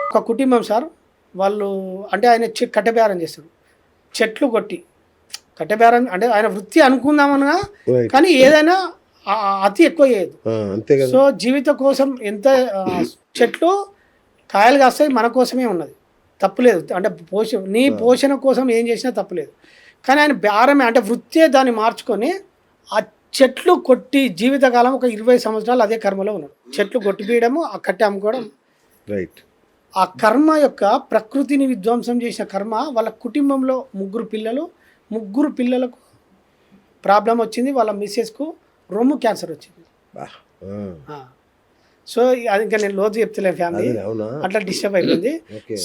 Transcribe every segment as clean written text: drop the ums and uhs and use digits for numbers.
ఒక కుటుంబం సార్, వాళ్ళు అంటే ఆయన కట్టెబేరం చేస్తాడు. చెట్లు కొట్టి కట్టెబేరం అంటే ఆయన వృత్తి అనుకుందామనగా, రైట్. కానీ ఏదైనా అతి ఎక్కువ చేయదు. అంతే కదా. సో జీవితం కోసం ఎంత చెట్లు కాయలు కాస్తాయి, మన కోసమే ఉన్నది, తప్పులేదు. అంటే నీ పోషణ కోసం ఏం చేసినా తప్పులేదు. కానీ ఆయన బేరమే అంటే వృత్తే దాన్ని మార్చుకొని ఆ చెట్లు కొట్టి జీవితకాలం ఒక 20 సంవత్సరాలు అదే కర్మలో ఉన్నాడు. చెట్లు కొట్టిపీయడము, ఆ కట్టె అమ్ముకోవడం. రైట్. ఆ కర్మ యొక్క ప్రకృతిని విధ్వంసం చేసిన కర్మ వాళ్ళ కుటుంబంలో ముగ్గురు పిల్లలకు ప్రాబ్లం వచ్చింది. వాళ్ళ మిస్సెస్కు రొమ్ము క్యాన్సర్ వచ్చింది. సో అది ఇంకా నేను లోతు చెప్తలే, ఫ్యామిలీ అట్లా డిస్టర్బ్ అయిపోయింది.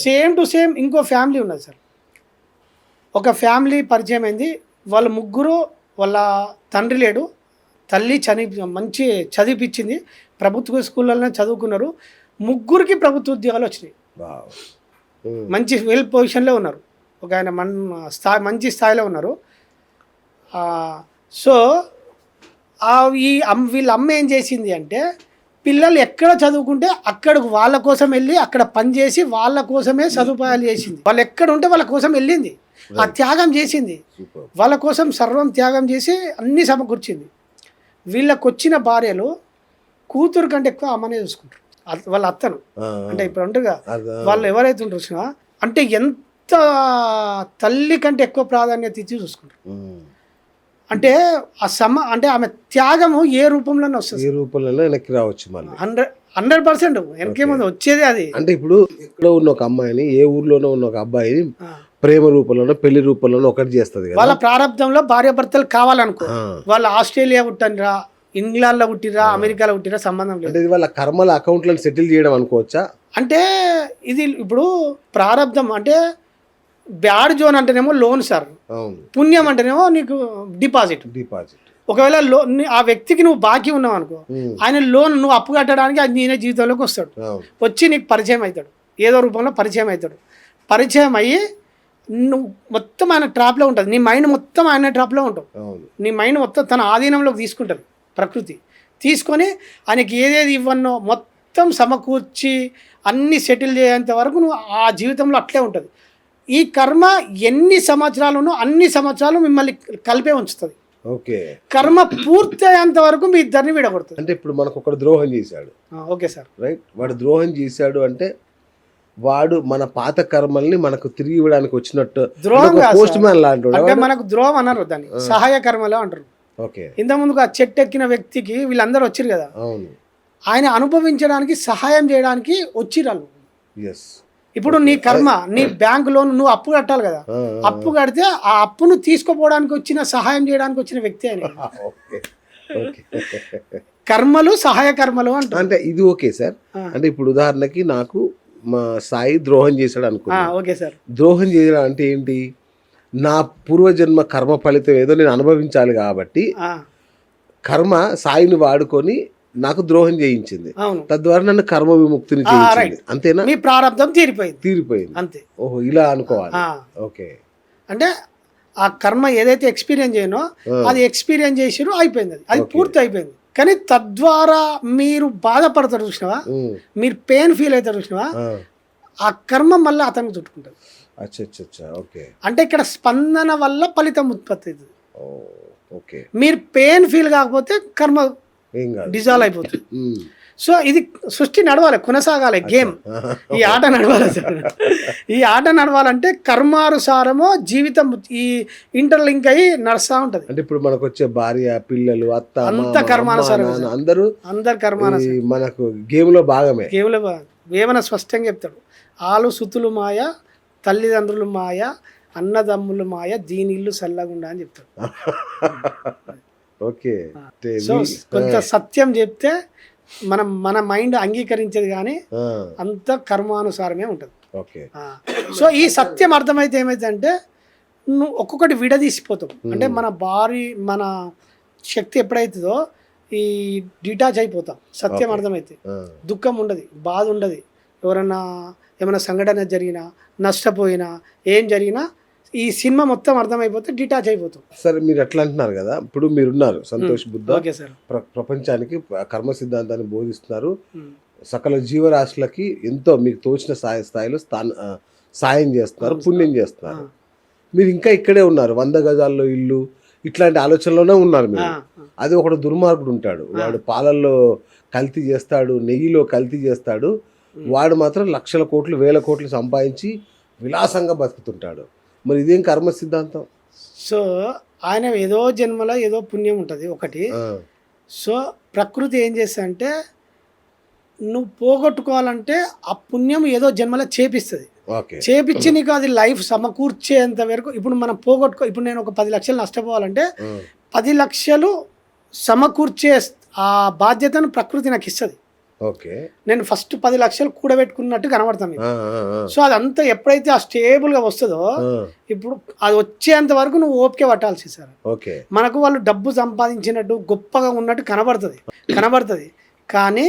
సేమ్ టు సేమ్ ఇంకో ఫ్యామిలీ ఉన్నది సార్. ఒక ఫ్యామిలీ పరిచయం అయింది. వాళ్ళ ముగ్గురు, వాళ్ళ తండ్రి లేడు, తల్లి మంచి చదివిపించింది, ప్రభుత్వ స్కూళ్ళలోనే చదువుకున్నారు. ముగ్గురికి ప్రభుత్వ ఉద్యోగాలు వచ్చినాయి. మంచి వెల్ పొజిషన్లో ఉన్నారు. ఒక ఆయన మంచి స్థాయిలో ఉన్నారు. సో వీళ్ళ అమ్మ ఏం చేసింది అంటే, పిల్లలు ఎక్కడ చదువుకుంటే అక్కడికి వాళ్ళ కోసం వెళ్ళి అక్కడ పనిచేసి వాళ్ళ కోసమే సదుపాయాలు చేసింది. వాళ్ళు ఎక్కడ ఉంటే వాళ్ళ కోసం వెళ్ళింది, ఆ త్యాగం చేసింది. వాళ్ళ కోసం సర్వం త్యాగం చేసి అన్నీ సమకూర్చింది. వీళ్ళకు వచ్చిన భార్యలు కూతురు కంటే ఎక్కువ అమ్మనే చూసుకుంటారు. వాళ్ళ అత్తను అంటే ఇప్పుడు ఉంటారుగా వాళ్ళు ఎవరైతే ఉంటారో అంటే ఎంత తల్లి కంటే ఎక్కువ ప్రాధాన్యత ఇచ్చి చూసుకుంటారు. అంటే అంటే ఆమె త్యాగము ఏ రూపంలోనే వస్తుంది, ఏ రూపంలో వెనక్కి రావచ్చు. 100% వెనకేముంది వచ్చేది అది. అంటే ఇప్పుడు ఎక్కడో ఉన్న ఒక అమ్మాయిని, ఏ ఊర్లోనో ఉన్న ఒక అబ్బాయిని ప్రేమ రూపంలోనో పెళ్లి రూపంలోనో ఒకటి చేస్తుంది కదా. వాళ్ళ ప్రారంభంలో భార్యాభర్తలు కావాలనుకో, వాళ్ళు ఆస్ట్రేలియా పుట్టినరా, ఇంగ్లాండ్లో పుట్టిరా, అమెరికాలో పుట్టిరా సంబంధం లేదు. అంటే వాళ్ళ కర్మల అకౌంట్లను సెటిల్ చేయడం అనుకోవచ్చా? అంటే ఇది ఇప్పుడు ప్రారంధం అంటే బ్యాడ్ జోన్ అంటేనేమో లోన్ సార్, పుణ్యం అంటేనేమో నీకు డిపాజిట్. ఒకవేళ ఆ వ్యక్తికి నువ్వు బాకీ ఉన్నావు అనుకో, ఆయన లోన్ నువ్వు అప్పు కట్టడానికి అది నేనే జీవితంలోకి వస్తాడు, వచ్చి నీకు పరిచయం అవుతాడు, ఏదో రూపంలో పరిచయం అవుతాడు. పరిచయం అయ్యి నువ్వు మొత్తం ఆయన ట్రాప్లో ఉంటుంది, నీ మైండ్ మొత్తం ఆయన ట్రాప్లో ఉంటావు. నీ మైండ్ మొత్తం తన ఆధీనంలోకి తీసుకుంటుంది ప్రకృతి. తీసుకొని ఆయనకి ఏదేది ఇవ్వన్నో మొత్తం సమకూర్చి అన్నీ సెటిల్ చేయేంత వరకు నువ్వు ఆ జీవితంలో అట్లే ఉంటుంది. ఈ కర్మ ఎన్ని సంవత్సరాలు ఉన్నో అన్ని సంవత్సరాలు మిమ్మల్ని కలిపే ఉంచుతుంది. ఓకే. కర్మ పూర్తి అయ్యేంత వరకు మీ ఇద్దరిని విడగొడుతుంది. అంటే ఇప్పుడు మనకు ఒకడు ద్రోహం చేశాడు. Okay sir. రైట్. వాడు ద్రోహం చేశాడు అంటే వాడు మన పాత కర్మల్ని మనకు తిరిగి ఇవ్వడానికి వచ్చినట్టు. ద్రోహం పోస్ట్ మ్యాన్ లాంటి అంటే మనకు ద్రోహం అన్నారు, దాన్ని సహాయ కర్మలో అంటారు. ఓకే. ఇంత ముందుకు ఆ చెట్టు ఎక్కిన వ్యక్తికి వీళ్ళందరూ వచ్చారు కదా, ఆయన అనుభవించడానికి సహాయం చేయడానికి వచ్చిరాళ్ళు. ఇప్పుడు నీ కర్మ, నీ బ్యాంకు లోన్ నువ్వు అప్పు కట్టాలి కదా, అప్పు కడితే ఆ అప్పును తీసుకోపోవడానికి వచ్చిన, సహాయం చేయడానికి వచ్చిన వ్యక్తి ఆయన. కర్మలు సహాయ కర్మలు అంటారు. అంటే ఇది ఓకే సార్. అంటే ఇప్పుడు ఉదాహరణకి నాకు మా సాయి ద్రోహం చేశాడు అనుకో. Okay sir. ద్రోహం చేయడం అంటే ఏంటి? నా పూర్వజన్మ కర్మ ఫలితం ఏదో నేను అనుభవించాలి కాబట్టి కర్మ సాయిని వాడుకొని నాకు ద్రోహం చేయించింది, తద్వారా నన్ను కర్మ విముక్తిని చేయించింది. అంతేనా? మీ ప్రారంభం తీరిపోయింది అంతే. ఓహో, ఇలా అనుకోవాలి. ఓకే. అంటే ఆ కర్మ ఏదైతే ఎక్స్పీరియన్స్ చేయనో అది ఎక్స్పీరియన్స్ చేసిరో అయిపోయింది, అది పూర్తి అయిపోయింది. కానీ తద్వారా మీరు బాధపడతారు చూసినావా, మీరు పెయిన్ ఫీల్ అవుతారు చూసినావా, ఆ కర్మ మళ్ళీ అతనికి చుట్టుకుంటుంది. అంటే ఇక్కడ స్పందన వల్ల ఫలితం ఉత్పత్తి అవుతుంది. మీరు పెయిన్ ఫీల్ కాకపోతే కర్మ డిజాల్వ్ అయిపోతుంది. సో ఇది సృష్టి నడవాలి, కొనసాగాలి, గేమ్, ఈ ఆట నడవాలి సార్. ఈ ఆట నడవాలంటే కర్మానుసారమో జీవితం ఈ ఇంటర్లింక్ అయ్యి నడుస్తూ ఉంటుంది. అంటే ఇప్పుడు మనకు వచ్చే భార్య, పిల్లలు, అత్త, అంత కర్మానుసారం, అందరు కర్మానుసారం. మనకు గేమ్ లో భాగమే. ఏమైనా స్పష్టంగా చెప్తాడు, ఆలు సుతులు మాయ, తల్లిదండ్రులు మాయ, అన్నదమ్ములు మాయ, దీని ఇల్లు చల్లగుండా అని చెప్తాడు. ఓకే. సో కొంత సత్యం చెప్తే మన మైండ్ అంగీకరించేది, కానీ అంత కర్మానుసారమే ఉంటుంది. సో ఈ సత్యం అర్థమైతే ఏమైతే నువ్వు ఒక్కొక్కటి విడదీసిపోతావు. అంటే మన శక్తి ఎప్పుడైతుందో ఈ డిటాచ్ అయిపోతాం. సత్యం అర్థమైతే దుఃఖం ఉండదు, బాధ ఉండదు. ఎవరన్నా ఏమైనా సంఘటన జరిగినా, నష్టపోయినా, ఏం జరిగినా ఈ సినిమా మొత్తం అర్థమైపోతే డిటాచ్ అయిపోతాం. సరే, మీరు ఎట్లా అంటున్నారు కదా, ఇప్పుడు మీరున్నారు సంతోష్ బుద్ధ, ప్రపంచానికి కర్మ సిద్ధాంతాన్ని బోధిస్తున్నారు, సకల జీవరాశులకి ఎంతో మీకు తోచిన స్థాయిలో సాయం చేస్తున్నారు, పుణ్యం చేస్తున్నారు. మీరు ఇంకా ఇక్కడే ఉన్నారు, 100 గజాల్లో ఇల్లు ఇట్లాంటి ఆలోచనలోనే ఉన్నారు మీరు. అది ఒకడు దుర్మార్గుడు ఉంటాడు, వాడు పాలల్లో కల్తీ చేస్తాడు, నెయ్యిలో కల్తీ చేస్తాడు, వాడు మాత్రం లక్షల కోట్లు వేల కోట్లు సంపాదించి విలాసంగా బతుకుతుంటాడు. మరి ఇదేం కర్మ సిద్ధాంతం? సో ఆయన ఏదో జన్మలో ఏదో పుణ్యం ఉంటుంది ఒకటి. సో ప్రకృతి ఏం చేస్తా అంటే నువ్వు పోగొట్టుకోవాలంటే ఆ పుణ్యం ఏదో జన్మలో చేపిస్తుంది. చేపించి నీకు అది లైఫ్ సమకూర్చేంత వరకు ఇప్పుడు మనం ఇప్పుడు నేను ఒక 10 లక్షలు నష్టపోవాలంటే 10 లక్షలు సమకూర్చే ఆ బాధ్యతను ప్రకృతి నాకు ఇస్తుంది. నేను ఫస్ట్ 10 లక్షలు కూడబెట్టుకున్నట్టు కనబడతాను. సో అదంతా ఎప్పుడైతే ఆ స్టేబుల్గా వస్తుందో ఇప్పుడు అది వచ్చేంత వరకు నువ్వు ఓపిక పట్టాల్సి సార్. మనకు వాళ్ళు డబ్బు సంపాదించినట్టు గొప్పగా ఉన్నట్టు కనబడుతుంది కానీ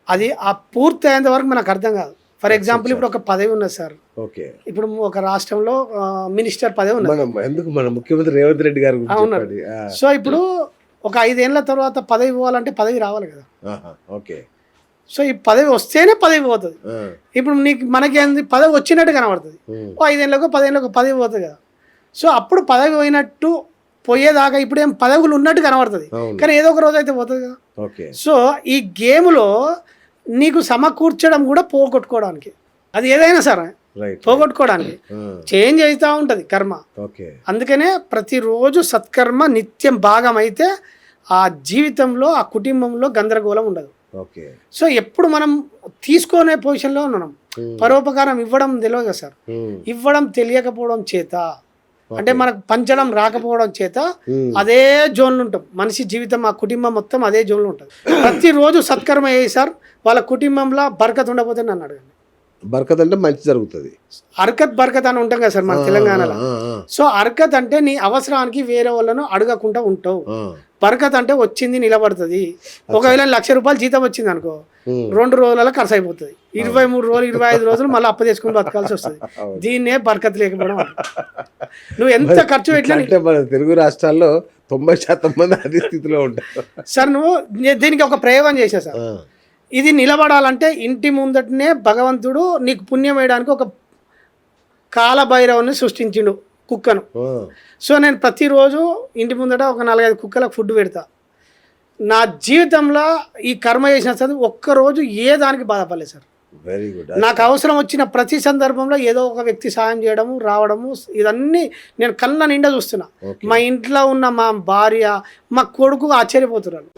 అది ఆ పూర్తి అయ్యేంత వరకు మనకు అర్థం కాదు. ఫర్ ఎగ్జాంపుల్ ఇప్పుడు ఒక పదవి ఉన్నది సార్, ఇప్పుడు ఒక రాష్ట్రంలో మినిస్టర్ పదవి ఉన్నది, మన ముఖ్యమంత్రి రేవంత్ రెడ్డి గారు ఉన్నారు. సో ఇప్పుడు ఒక 5 ఏళ్ళ తర్వాత పదవి పోవాలంటే పదవి రావాలి కదా. సో ఈ పదవి వస్తేనే పదవి పోతుంది. ఇప్పుడు మనకేంది పదవి వచ్చినట్టు కనబడుతుంది, 5 ఏళ్ళకో 10 ఏళ్ళకో పదవి పోతుంది కదా. సో అప్పుడు పదవి పోయినట్టు పోయేదాకా ఇప్పుడు ఏం పదవులు ఉన్నట్టు కనబడుతుంది కానీ ఏదో ఒక రోజు అయితే పోతుంది కదా. సో ఈ గేమ్లో నీకు సమకూర్చడం కూడా పోగొట్టుకోవడానికి, అది ఏదైనా సరే పోగొట్టుకోవడానికి చేంజ్ అవుతూ ఉంటుంది కర్మ. అందుకనే ప్రతిరోజు సత్కర్మ నిత్యం భాగం అయితే ఆ జీవితంలో ఆ కుటుంబంలో గందరగోళం ఉండదు. సో ఎప్పుడు మనం తీసుకునే పొజిషన్లో ఉన్నాం. పరోపకారం ఇవ్వడం తెలియదు కదా సార్, ఇవ్వడం తెలియకపోవడం చేత అంటే మనకు పంచడం రాకపోవడం చేత అదే జోన్లు ఉంటాం. మనిషి జీవితం ఆ కుటుంబం మొత్తం అదే జోన్లో ఉంటుంది. ప్రతిరోజు సత్కర్మ అయ్యి సార్ వాళ్ళ కుటుంబంలో బరకత్ ఉండకపోతే నన్ను అడగండి. బరకత్ అంటే మంచి జరుగుతుంది, అర్కత్ బరకత్ అని ఉంటాం కదా సార్ మన తెలంగాణలో. సో అర్కత్ అంటే నీ అవసరానికి వేరే వాళ్ళను అడగకుండా ఉంటావు. బరకత్ అంటే వచ్చింది నిలబడుతుంది. ఒకవేళ 1,00,000 రూపాయలు జీతం వచ్చింది అనుకో, 2 రోజులలో ఖర్చు అయిపోతుంది. 23 రోజులు 25 రోజులు మళ్ళీ అప్పు తెచ్చుకుని బతకాల్సి వస్తుంది. దీన్నే బరకత్ లేకపోవడం. నువ్వు ఎంత ఖర్చు పెట్టినా మన తెలుగు రాష్ట్రాల్లో 90% మంది అదే స్థితిలో ఉంటారు సార్. నువ్వు దీనికి ఒక ప్రయోగం చేసా సార్, ఇది నిలబడాలంటే ఇంటి ముందటనే భగవంతుడు నీకు పుణ్యం వేయడానికి ఒక కాలభైరవుని సృష్టించిండు, కుక్కను. సో నేను ప్రతిరోజు ఇంటి ముందట ఒక 4-5 కుక్కలకు ఫుడ్ పెడతా. నా జీవితంలో ఈ కర్మ చేసిన సార్ ఒక్కరోజు ఏ దానికి బాధపడలేదు సార్. Very good. నాకు అవసరం వచ్చిన ప్రతి సందర్భంలో ఏదో ఒక వ్యక్తి సాయం చేయడము రావడము ఇదన్నీ నేను కళ్ళ నిండా చూస్తున్నా. మా ఇంట్లో ఉన్న మా భార్య మా కొడుకు ఆశ్చర్యపోతున్నారు.